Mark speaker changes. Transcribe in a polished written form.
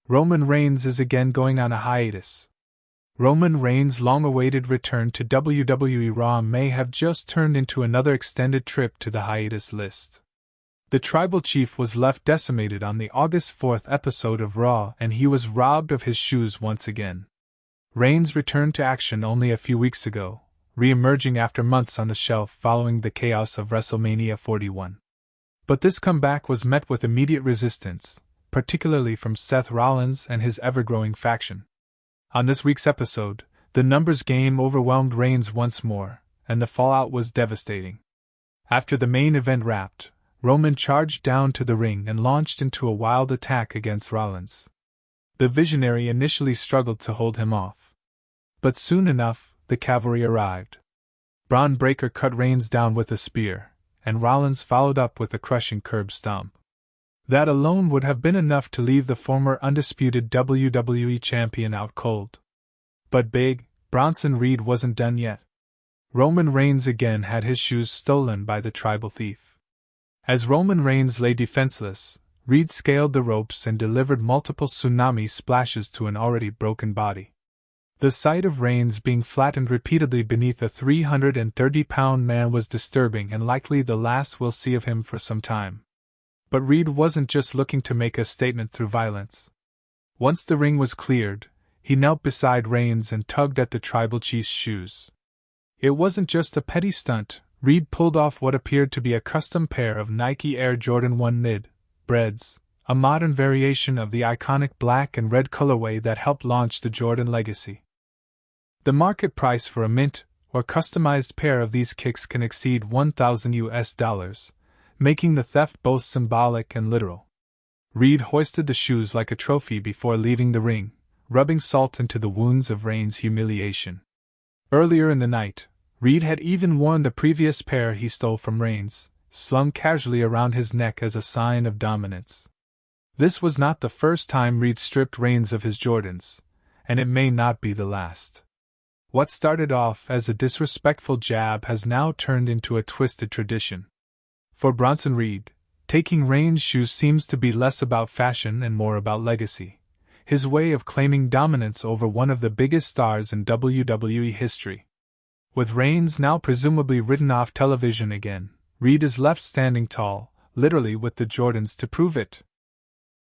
Speaker 1: Roman Reigns is again going on a hiatus. Roman Reigns' long-awaited return to WWE RAW may have just turned into another extended trip to the hiatus list. The Tribal Chief was left decimated on the August 4th episode of Raw, and he was robbed of his shoes once again. Reigns returned to action only a few weeks ago, re-emerging after months on the shelf following the chaos of WrestleMania 41. But this comeback was met with immediate resistance, particularly from Seth Rollins and his ever-growing faction. On this week's episode, the numbers game overwhelmed Reigns once more, and the fallout was devastating. After the main event wrapped, Roman charged down to the ring and launched into a wild attack against Rollins. The Visionary initially struggled to hold him off. But soon enough, the cavalry arrived. Braun Breaker cut Reigns down with a spear, and Rollins followed up with a crushing curb stomp. That alone would have been enough to leave the former undisputed WWE champion out cold. But Big Bronson Reed wasn't done yet. Roman Reigns again had his shoes stolen by the tribal thief. As Roman Reigns lay defenseless, Reed scaled the ropes and delivered multiple tsunami splashes to an already broken body. The sight of Reigns being flattened repeatedly beneath a 330-pound man was disturbing and likely the last we'll see of him for some time. But Reed wasn't just looking to make a statement through violence. Once the ring was cleared, he knelt beside Reigns and tugged at the Tribal Chief's shoes. It wasn't just a petty stunt. Reed pulled off what appeared to be a custom pair of Nike Air Jordan 1 mid-breads, a modern variation of the iconic black and red colorway that helped launch the Jordan legacy. The market price for a mint or customized pair of these kicks can exceed $1,000, making the theft both symbolic and literal. Reed hoisted the shoes like a trophy before leaving the ring, rubbing salt into the wounds of Reigns' humiliation. Earlier in the night, Reed had even worn the previous pair he stole from Reigns, slung casually around his neck as a sign of dominance. This was not the first time Reed stripped Reigns of his Jordans, and it may not be the last. What started off as a disrespectful jab has now turned into a twisted tradition. For Bronson Reed, taking Reigns' shoes seems to be less about fashion and more about legacy, his way of claiming dominance over one of the biggest stars in WWE history. With Reigns now presumably written off television again, Reed is left standing tall, literally with the Jordans to prove it,